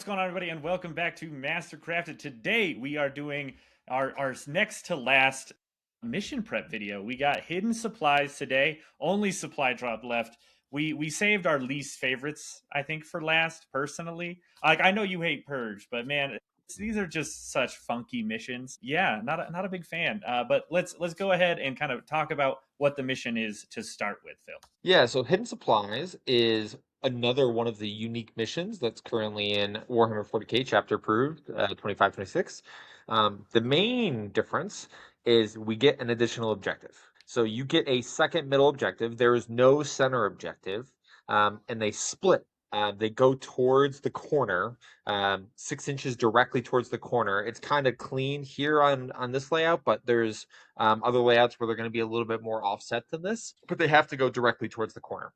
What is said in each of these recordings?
what's going on, everybody, and welcome back to Mastercrafted. Today we are doing our next to last mission prep video. We got hidden supplies today, only supply drop left. We saved our least favorites, I think, for last. Personally, like I know you hate Purge, but man, these are just such funky missions. Yeah, not a big fan. But let's go ahead and kind of talk about what the mission is to start with, Phil. Yeah, so Hidden Supplies is another one of the unique missions that's currently in Warhammer 40k chapter approved, 25, 26. The main difference is we get an additional objective. So you get a second middle objective. There is no center objective, and they split. They go towards the corner, 6 inches directly towards the corner. It's kind of clean here on this layout, but there's other layouts where they're going to be a little bit more offset than this, but they have to go directly towards the corner.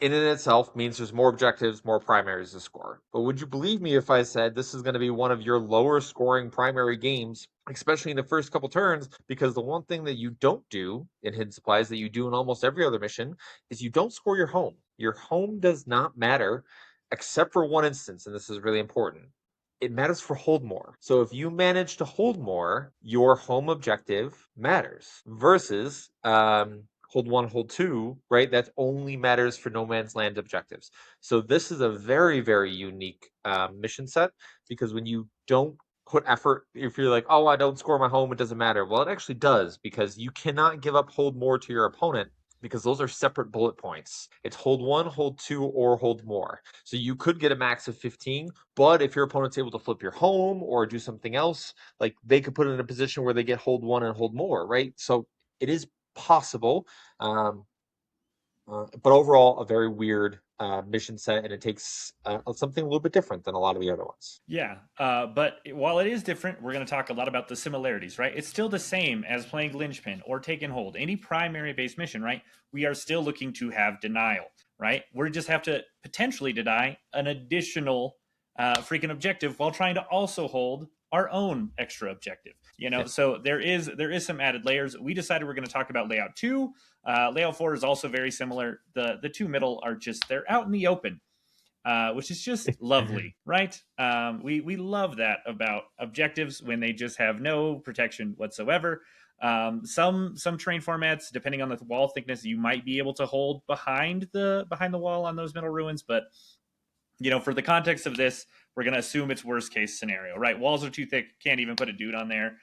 In and itself means there's more objectives, more primaries to score. But would you believe me if I said this is going to be one of your lower scoring primary games, especially in the first couple turns? Because the one thing that you don't do in Hidden Supplies that you do in almost every other mission is you don't score your home. Your home does not matter, except for one instance, and this is really important. It matters for hold more. So if you manage to hold more, your home objective matters versus hold one, hold two, right? That only matters for no man's land objectives. So this is a very, very unique mission set because when you don't put effort, if you're like, oh, I don't score my home, it doesn't matter. Well, it actually does because you cannot give up hold more to your opponent because those are separate bullet points. It's hold one, hold two, or hold more. So you could get a max of 15, but if your opponent's able to flip your home or do something else, like they could put it in a position where they get hold one and hold more, right? So it is possible. Um, but overall, a very weird mission set, and it takes something a little bit different than a lot of the other ones. Yeah, but while it is different, we're going to talk a lot about the similarities, right? It's still the same as playing Linchpin or Take and Hold. Any primary based mission, right? We are still looking to have denial, right? We just have to potentially deny an additional freaking objective while trying to also hold our own extra objective. Yeah. So there is some added layers. We decided we're going to talk about layout 2. Layout 4 is also very similar. The two middle are just they're out in the open, which is just lovely, right? We love that about objectives when they just have no protection whatsoever. Some terrain formats, depending on the wall thickness, you might be able to hold behind the wall on those middle ruins, but for the context of this, we're going to assume it's worst case scenario, right? Walls are too thick, can't even put a dude on there.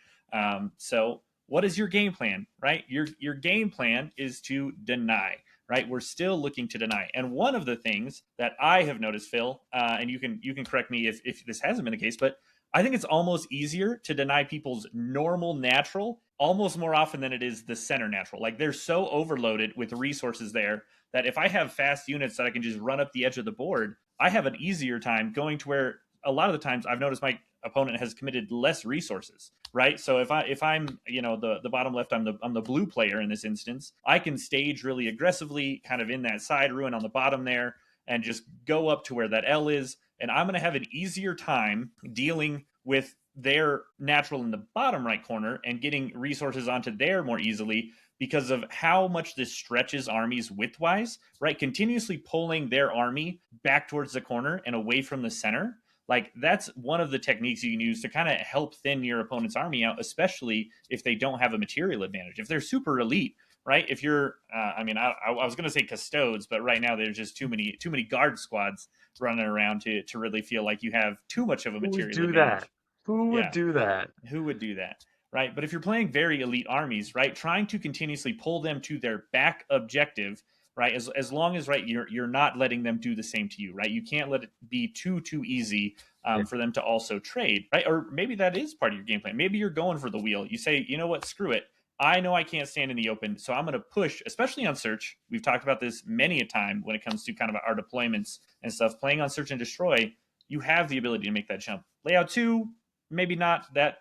So what is your game plan, right? Your game plan is to deny, right? We're still looking to deny. And one of the things that I have noticed, Phil, and you can correct me if this hasn't been the case, but I think it's almost easier to deny people's normal natural almost more often than it is the center natural. Like they're so overloaded with resources there that if I have fast units that I can just run up the edge of the board, I have an easier time going to where a lot of the times I've noticed my opponent has committed less resources, right? So if I'm the bottom left, I'm the blue player in this instance, I can stage really aggressively kind of in that side ruin on the bottom there and just go up to where that L is, and I'm going to have an easier time dealing with their natural in the bottom right corner and getting resources onto there more easily because of how much this stretches armies widthwise, right? Continuously pulling their army back towards the corner and away from the center. Like that's one of the techniques you can use to kind of help thin your opponent's army out, especially if they don't have a material advantage. If they're super elite, right? If you're, I was going to say custodes, but right now there's just too many guard squads running around to really feel like you have too much of a Who would material do that? advantage. Who would Yeah, do that? who would do that? Right. But if you're playing very elite armies, right, trying to continuously pull them to their back objective, right, as long as right you're not letting them do the same to you, right? You can't let it be too easy Yeah. for them to also trade, right? Or maybe that is part of your game plan. Maybe you're going for the wheel. You say, you know what, screw it. I know I can't stand in the open, so I'm going to push, especially on search. We've talked about this many a time when it comes to kind of our deployments and stuff. Playing on search and destroy, you have the ability to make that jump. Layout 2, maybe not. That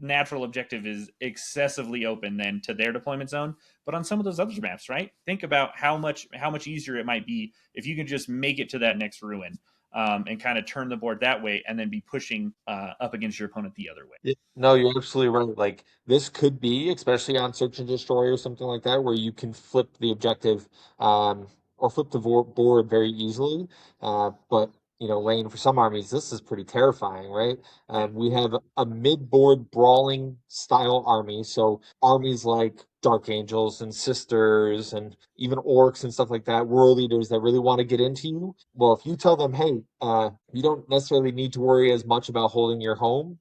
natural objective is excessively open then to their deployment zone. But on some of those other maps, right? Think about how much easier it might be if you can just make it to that next ruin. And kind of turn the board that way, and then be pushing up against your opponent the other way. No, you're absolutely right. Like this could be, especially on search and destroy or something like that, where you can flip the objective or flip the board very easily. But Lane, for some armies, this is pretty terrifying, right? Yeah. We have a mid-board brawling style army. So armies like Dark Angels and Sisters and even Orcs and stuff like that, World Eaters that really want to get into you. Well, if you tell them, hey, you don't necessarily need to worry as much about holding your home.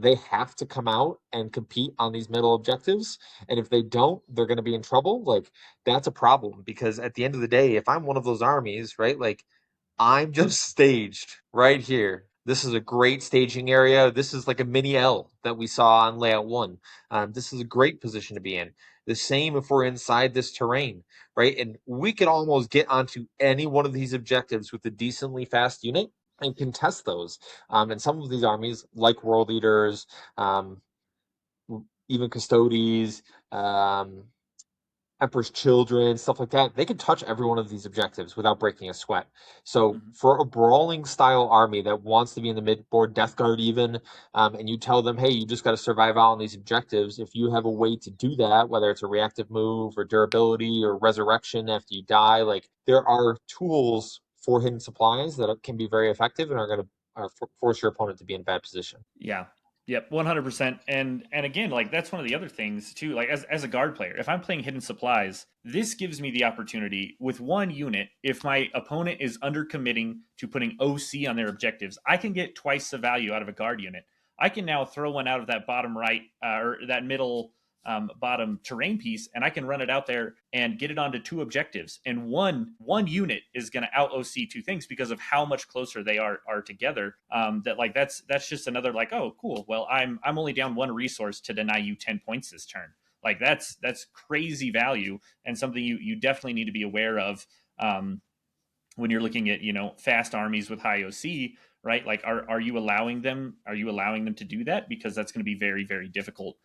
They have to come out and compete on these middle objectives. And if they don't, they're going to be in trouble. Like, that's a problem because at the end of the day, if I'm one of those armies, right, like I'm just staged right here. This is a great staging area. This is like a mini L that we saw on layout one. This is a great position to be in. The same if we're inside this terrain, right? And we could almost get onto any one of these objectives with a decently fast unit and contest those. And some of these armies, like World Eaters, um, even Custodes, Emperor's Children, stuff like that, they can touch every one of these objectives without breaking a sweat. So Mhm. for a brawling style army that wants to be in the mid-board, Death Guard even, and you tell them, hey, you just got to survive out on these objectives, if you have a way to do that, whether it's a reactive move or durability or resurrection after you die, like there are tools for hidden supplies that can be very effective and are going to force your opponent to be in a bad position. Yeah. Yep, 100%. And again, like that's one of the other things too, like as a guard player, if I'm playing hidden supplies, this gives me the opportunity with one unit, if my opponent is undercommitting to putting OC on their objectives, I can get twice the value out of a guard unit. I can now throw one out of that bottom right or that middle bottom terrain piece, and I can run it out there and get it onto two objectives. And one unit is going to out OC two things because of how much closer they are together. That like that's just another like, oh cool. Well, I'm only down one resource to deny you 10 points this turn. Like that's crazy value and something you definitely need to be aware of. When you're looking at fast armies with high OC, right? Like are you allowing them to do that, because that's going to be very very difficult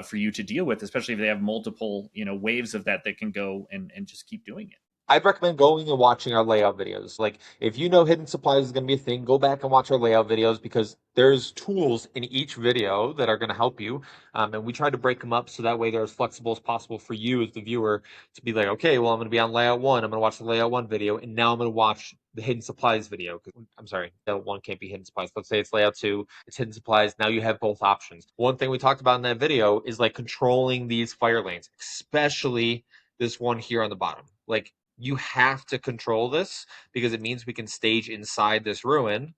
for you to deal with, especially if they have multiple waves of that can go and just keep doing it. I'd recommend going and watching our layout videos. Like, if you know hidden supplies is going to be a thing, go back and watch our layout videos because there's tools in each video that are going to help you. And we try to break them up so that way they're as flexible as possible for you as the viewer to be like, okay, well, I'm going to be on layout one. I'm going to watch the layout one video, and now I'm going to watch the hidden supplies video. I'm sorry, layout one can't be hidden supplies. Let's say it's layout two, it's hidden supplies. Now you have both options. One thing we talked about in that video is like controlling these fire lanes, especially this one here on the bottom. Like, you have to control this because it means we can stage inside this ruin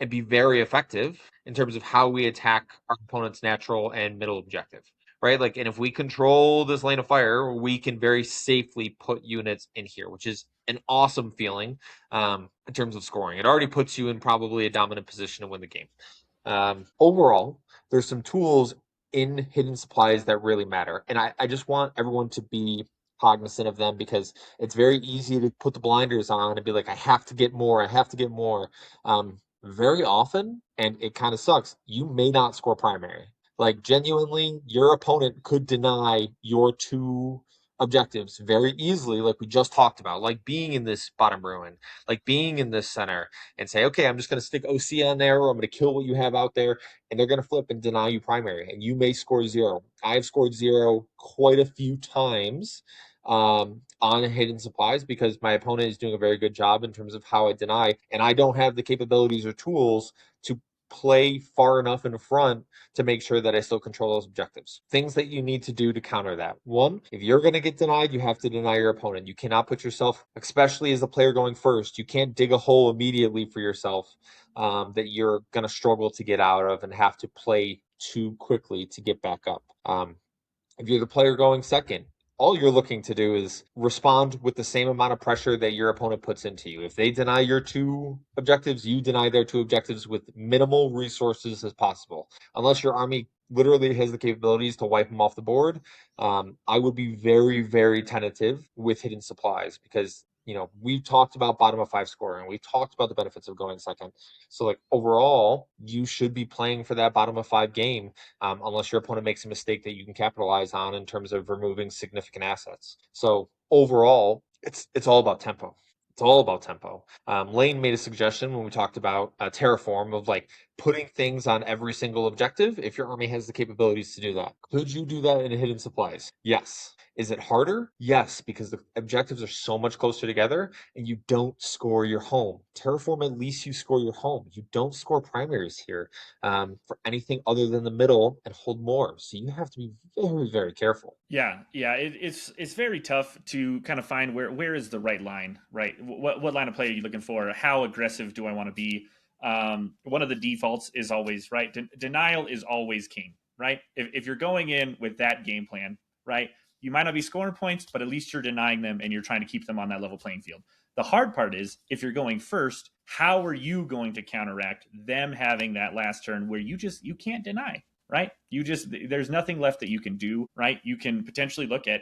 and be very effective in terms of how we attack our opponent's natural and middle objective, right? Like, and if we control this lane of fire, we can very safely put units in here, which is an awesome feeling in terms of scoring. It already puts you in probably a dominant position to win the game. Overall, there's some tools in hidden supplies that really matter. And I just want everyone to be cognizant of them because it's very easy to put the blinders on and be like, I have to get more, I have to get more. Very often, and it kind of sucks, you may not score primary. Like, genuinely, your opponent could deny your two objectives very easily, like we just talked about, like being in this bottom ruin, like being in this center, and say, okay, I'm just going to stick OC on there, or I'm going to kill what you have out there, and they're going to flip and deny you primary, and you may score zero. I've scored zero quite a few times on hidden supplies because my opponent is doing a very good job in terms of how I deny, and I don't have the capabilities or tools to play far enough in front to make sure that I still control those objectives. Things that you need to do to counter that. One, if you're going to get denied, you have to deny your opponent. You cannot put yourself, especially as the player going first, you can't dig a hole immediately for yourself that you're going to struggle to get out of and have to play too quickly to get back up. If you're the player going second, all you're looking to do is respond with the same amount of pressure that your opponent puts into you. If they deny your two objectives, you deny their two objectives with minimal resources as possible. Unless your army literally has the capabilities to wipe them off the board, I would be very, very tentative with hidden supplies because we've talked about bottom of five scoring. We've talked about the benefits of going second. So, like, overall, you should be playing for that bottom of five game unless your opponent makes a mistake that you can capitalize on in terms of removing significant assets. So overall, it's all about tempo. It's all about tempo. Lane made a suggestion when we talked about Terraform of like putting things on every single objective if your army has the capabilities to do that. Could you do that in Hidden Supplies? Yes. Is it harder? Yes, because the objectives are so much closer together and you don't score your home. Terraform, at least you score your home. You don't score primaries here for anything other than the middle and hold more. So you have to be very, very careful. Yeah, yeah, it's very tough to kind of find where is the right line, right? What line of play are you looking for? How aggressive do I want to be? One of the defaults is always right. Denial is always king, right? If you're going in with that game plan, right, you might not be scoring points, but at least you're denying them and you're trying to keep them on that level playing field. The hard part is if you're going first, how are you going to counteract them having that last turn where you can't deny, right? There's nothing left that you can do, right? You can potentially look at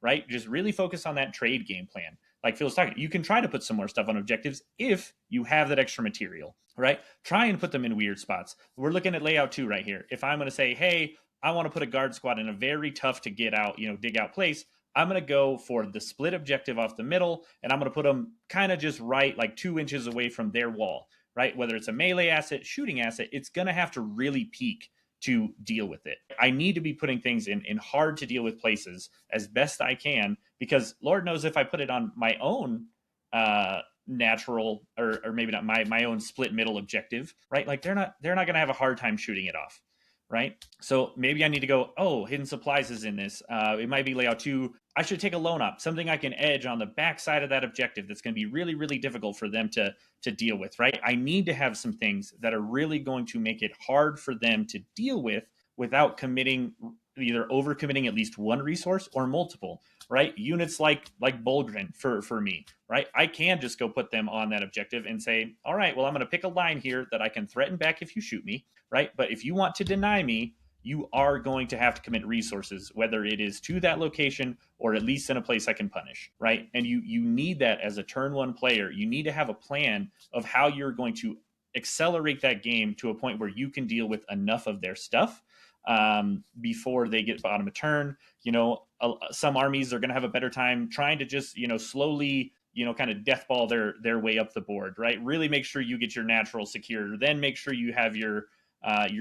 right? Just really focus on that trade game plan. Like Phil's talking, you can try to put some more stuff on objectives if you have that extra material, right? Try and put them in weird spots. We're looking at layout 2 right here. If I'm going to say, hey, I want to put a guard squad in a very tough to get out, dig out place, I'm going to go for the split objective off the middle, and I'm going to put them kind of just right, like 2 inches away from their wall, right? Whether it's a melee asset, shooting asset, it's going to have to really peak to deal with it. I need to be putting things in hard to deal with places as best I can, because Lord knows if I put it on my own natural or maybe not my own split middle objective, right? Like they're not going to have a hard time shooting it off, right? So maybe I need to go, oh, Hidden Supplies is in this. It might be layout 2. I should take a loan up, something I can edge on the back side of that objective that's going to be really, really difficult for them to deal with, right? I need to have some things that are really going to make it hard for them to deal with without committing, either overcommitting at least one resource or multiple, right? Units like Bulgrin for me, right? I can just go put them on that objective and say, all right, well, I'm going to pick a line here that I can threaten back if you shoot me, right? But if you want to deny me, you are going to have to commit resources, whether it is to that location or at least in a place I can punish, right? And you need that as a turn 1 player. You need to have a plan of how you're going to accelerate that game to a point where you can deal with enough of their stuff before they get bottom of turn. Some armies are going to have a better time trying to just, slowly, kind of deathball their way up the board, right? Really make sure you get your natural secure, then make sure you have your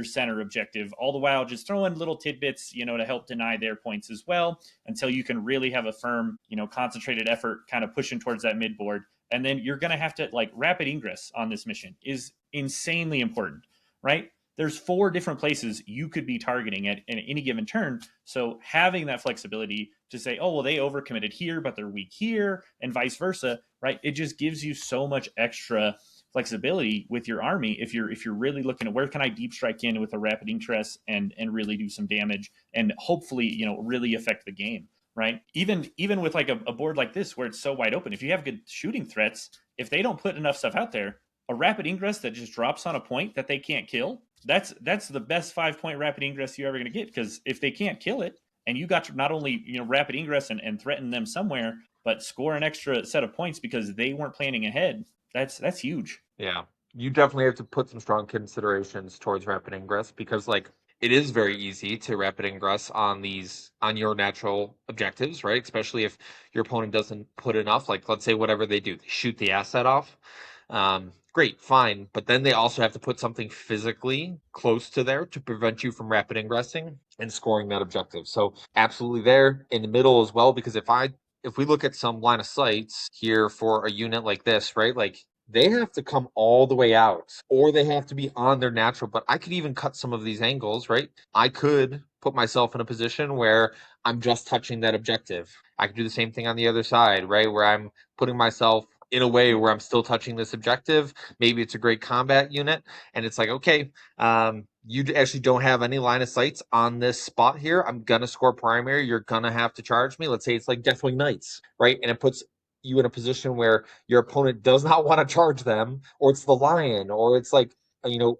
center objective, all the while just throw in little tidbits, to help deny their points as well, until you can really have a firm, concentrated effort kind of pushing towards that midboard. And then you're going to have to, like, rapid ingress on this mission is insanely important, right? There's 4 different places you could be targeting at any given turn. So having that flexibility to say, oh, well, they overcommitted here, but they're weak here, and vice versa, right? It just gives you so much extra flexibility with your army if you're really looking at where can I deep strike in with a rapid ingress and really do some damage and hopefully really affect the game, right? Even with like a board like this where it's so wide open, if you have good shooting threats, if they don't put enough stuff out there, a rapid ingress that just drops on a point that they can't kill, that's the best 5-point rapid ingress you're ever going to get, because if they can't kill it and you got to not only rapid ingress and threaten them somewhere, but score an extra set of points because they weren't planning ahead, that's huge. Yeah, you definitely have to put some strong considerations towards rapid ingress, because it is very easy to rapid ingress on your natural objectives, right? Especially if your opponent doesn't put enough. Like, let's say whatever they do, they shoot the asset off. Great, fine, but then they also have to put something physically close to there to prevent you from rapid ingressing and scoring that objective. So absolutely there in the middle as well, because if we look at some line of sights here for a unit like this, right? Like, they have to come all the way out, or they have to be on their natural. But I could even cut some of these angles, right? I could put myself in a position where I'm just touching that objective. I could do the same thing on the other side, right? Where I'm putting myself in a way where I'm still touching this objective. Maybe it's a great combat unit, and it's like, okay, you actually don't have any line of sights on this spot here. I'm gonna score primary. You're gonna have to charge me. Let's say it's like Deathwing Knights, right? And it puts you in a position where your opponent does not want to charge them, or it's the Lion, or it's like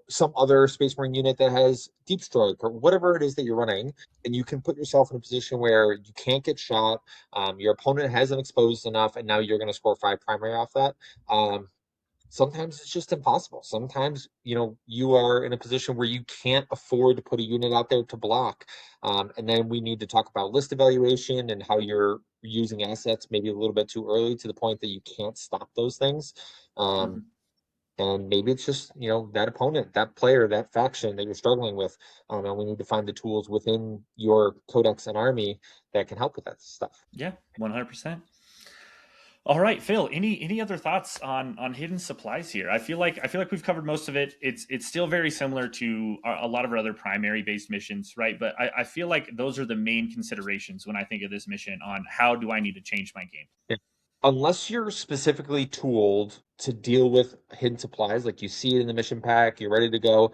some other Space Marine unit that has Deep Strike, or whatever it is that you're running, and you can put yourself in a position where you can't get shot. Your opponent hasn't exposed enough, and now you're going to score 5 primary off that. Sometimes it's just impossible. Sometimes, you are in a position where you can't afford to put a unit out there to block. And then we need to talk about list evaluation and how you're using assets maybe a little bit too early to the point that you can't stop those things. Mm-hmm. And maybe it's just, that opponent, that player, that faction that you're struggling with. And we need to find the tools within your codex and army that can help with that stuff. Yeah, 100%. All right, Phil. Any other thoughts on hidden supplies here? I feel like we've covered most of it. It's still very similar to a lot of our other primary based missions, right? But I feel like those are the main considerations when I think of this mission on how do I need to change my game. Yeah. Unless you're specifically tooled to deal with hidden supplies, like you see it in the mission pack, you're ready to go.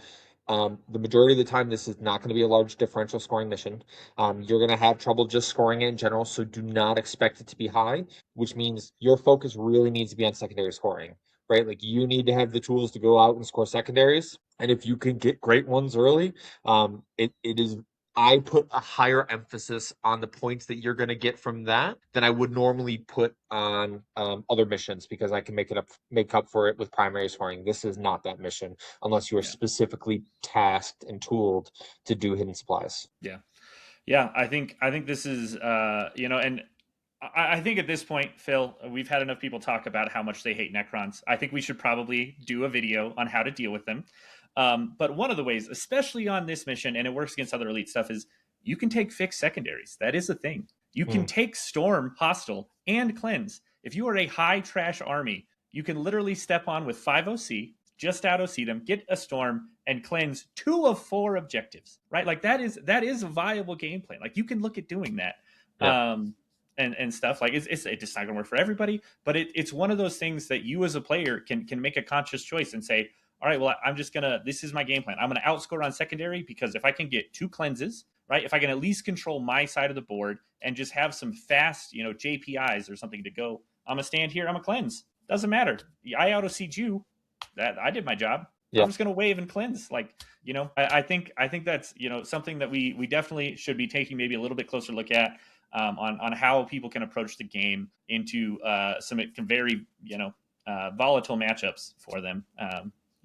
The majority of the time, this is not going to be a large differential scoring mission. You're going to have trouble just scoring it in general, so do not expect it to be high, which means your focus really needs to be on secondary scoring, right? Like you need to have the tools to go out and score secondaries. And if you can get great ones early, it is I put a higher emphasis on the points that you're going to get from that than I would normally put on other missions because I can make up for it with primary scoring. This is not that mission unless you are Yeah, specifically tasked and tooled to do hidden supplies. yeah, yeah. I think this is and I think at this point, Phil, we've had enough people talk about how much they hate Necrons. I think we should probably do a video on how to deal with them. But one of the ways, especially on this mission, and it works against other elite stuff, is you can take fixed secondaries. That is a thing. You can Mm, take Storm, Hostile, and Cleanse. If you are a high trash army, you can literally step on with 5 OC, just out OC them, get a Storm, and cleanse 2 of 4 objectives. Right? Like that is a viable game plan. Like you can look at doing that. yeah, And stuff like it's just not going to work for everybody, but it's one of those things that you as a player can make a conscious choice and say, all right, well, I'm just gonna, this is my game plan. I'm gonna outscore on secondary because if I can get 2 cleanses, right, if I can at least control my side of the board and just have some fast, JPIs or something to go, I'm gonna stand here, I'm gonna cleanse, doesn't matter, I auto siege you, that I did my job, I'm yeah, just gonna wave and cleanse. Like, I think that's something that we definitely should be taking maybe a little bit closer look at, on how people can approach the game into some very volatile matchups for them.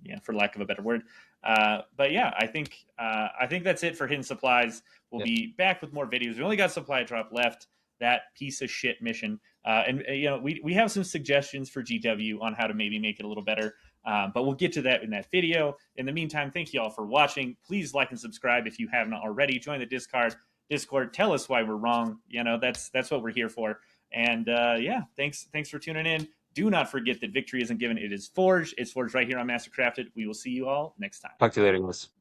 Yeah, for lack of a better word. But yeah, I think that's it for hidden supplies. We'll yeah. be back with more videos. We only got supply drop left. That piece of shit mission, and we have some suggestions for GW on how to maybe make it a little better. But we'll get to that in that video. In the meantime, thank you all for watching. Please like and subscribe if you haven't already. Join the Discord. Tell us why we're wrong. That's what we're here for. And yeah, thanks for tuning in. Do not forget that victory isn't given; it is forged. It's forged right here on Mastercrafted. We will see you all next time. Talk to you later, guys.